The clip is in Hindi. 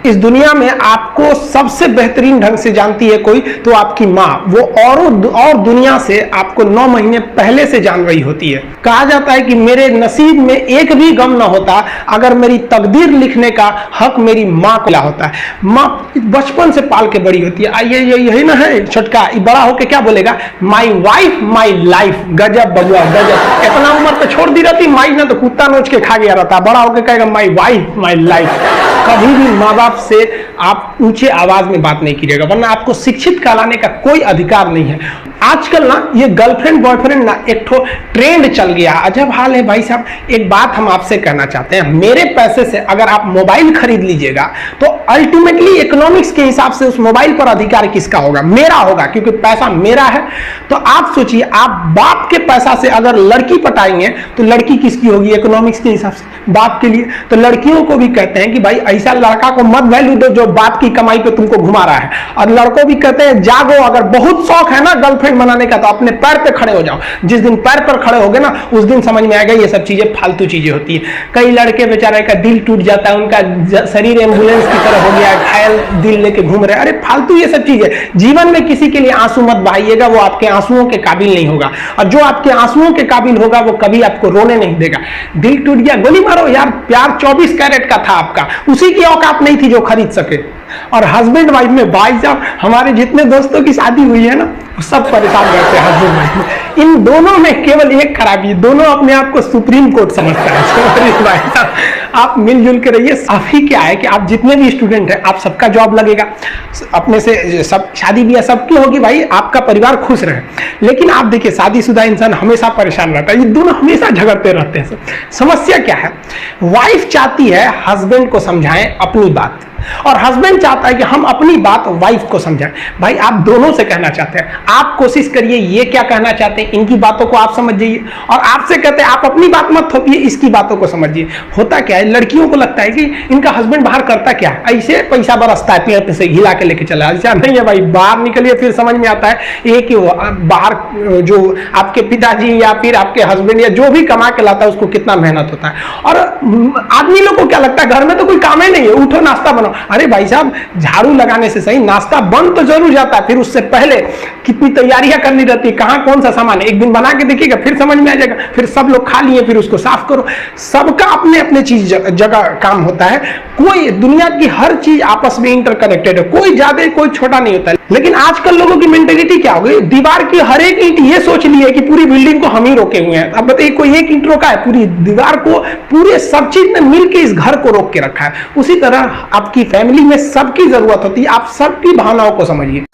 इस दुनिया में आपको सबसे बेहतरीन ढंग से जानती है कोई तो आपकी माँ। वो और दुनिया से आपको 9 महीने पहले से जान रही होती है। कहा जाता है कि मेरे नसीब में एक भी गम ना होता अगर मेरी तकदीर लिखने का हक मेरी माँ को होता है। माँ बचपन से पाल के बड़ी होती है। यही ना है छोटका, बड़ा होके क्या बोलेगा, माई वाइफ माई लाइफ। गजब बबुआ गजब। इतना उम्र तो छोड़ दी रहती माई ना तो कुत्ता नोच के खा गया रहता, बड़ा होके कहेगा माई वाइफ माई लाइफ। कभी भी माँ बाप से आप ऊंचे आवाज में बात नहीं कीजिएगा, वरना आपको शिक्षित कहलाने का कोई अधिकार नहीं है। आजकल ना ये गर्लफ्रेंड बॉयफ्रेंड ना एक ठो ट्रेंड चल गया, अजब हाल है भाई साहब। एक बात हम आपसे कहना चाहते हैं, मेरे पैसे से अगर आप मोबाइल खरीद लीजिएगा तो अल्टीमेटली इकोनॉमिक्स के हिसाब से उस मोबाइल पर अधिकार किसका होगा, मेरा होगा, क्योंकि पैसा मेरा है। तो आप सोचिए, आप बाप के पैसा से अगर लड़की पटाएंगे तो लड़की किसकी होगी इकोनॉमिक्स के हिसाब से, बाप के लिए। तो लड़कियों को भी कहते हैं कि भाई ऐसा लड़का को मत वैल्यू दो जो बाप की कमाई पे तुमको घुमा रहा है, और लड़कों भी कहते हैं जागो, अगर बहुत शौक है ना गर्लफ्रेंड बनाने का तो अपने पैर पे खड़े हो जाओ। जिस दिन पैर पर खड़े होगे ना उस दिन समझ में आएगा ये सब चीजें फालतू चीजें होती है। कई लड़के बेचारे का दिल टूट जाता है, उनका शरीर एम्बुलेंस की तरह हो गया है, घायल दिल लेके घूम रहे हैं। अरे फालतू ये सब चीजें। जीवन में किसी के लिए आंसू मत बहाइएगा, वो आपके आंसुओं के काबिल नहीं होगा, और जो आपके आंसुओं के काबिल होगा वो कभी आपको रोने नहीं देगा। दिल टूट गया गोली मारो यार, प्यार 24 कैरेट का था आपका, उसी की औकात नहीं थी जो खरीद सके। और हस्बैंड वाइफ में भाई साहब हमारे जितने दोस्तों की शादी हुई है ना सब परेशान रहते हैं हस्बैंड वाइफ में। इन दोनों में केवल एक खराबी है, दोनों अपने आप को सुप्रीम कोर्ट समझता है। आप मिलजुल के रहिए। अभी क्या है कि आप जितने भी स्टूडेंट हैं आप सबका जॉब लगेगा, अपने से सब शादी ब्याह सबकी होगी भाई, आपका परिवार खुश रहे। लेकिन आप देखिए शादीशुदा इंसान हमेशा परेशान रहता है, ये दोनों हमेशा झगड़ते रहते हैं। समस्या क्या है, वाइफ चाहती है हस्बैंड को समझाएं अपनी बात, और हस्बैंड चाहता है कि हम अपनी बात वाइफ को समझाएं। भाई आप दोनों से कहना चाहते हैं, आप कोशिश करिए ये क्या कहना चाहते हैं इनकी बातों को आप समझ जाइए, और आपसे कहते हैं आप अपनी बात मत थोपिए, इसकी बातों को समझिए। होता क्या है, लड़कियों को लगता है कि इनका हस्बैंड बाहर करता क्या है, ऐसे पैसा बरसता है पेड़ पे से हिला के लेके चला। ऐसा नहीं है भाई, बाहर निकलिए फिर समझ में आता है ये कि बाहर जो आपके पिताजी या फिर आपके हस्बैंड या जो भी कमा के लाता है उसको कितना मेहनत होता है। और आदमी लोग को क्या लगता है घर में तो कोई काम ही नहीं है, उठो नाश्ता बनाओ। अरे भाई साहब झाड़ू लगाने से सही नाश्ता बन तो जरूर जाता है, फिर उससे पहले कितनी तैयारियां करनी रहती है, कहां कौन सा सामान है, एक दिन बना के देखिएगा फिर समझ में आ जाएगा। फिर सब लोग खा लिए फिर उसको साफ करो। सबका अपने अपने चीज जगह काम होता है। कोई दुनिया की हर चीज आपस में इंटरकनेक्टेड है, कोई ज्यादा कोई छोटा नहीं होता है। लेकिन आजकल लोगों की मेंटेलिटी क्या हो गई, दीवार की हर एक ईंट ये सोच ली है कि पूरी बिल्डिंग को हम ही रोके हुए हैं। अब बताइए कोई एक ईंट रोका है, पूरी दीवार को पूरे सब चीज ने मिलकर इस घर को रोक के रखा है। उसी तरह आपकी फैमिली में सबकी जरूरत होती है, आप सबकी भावनाओं को समझिए।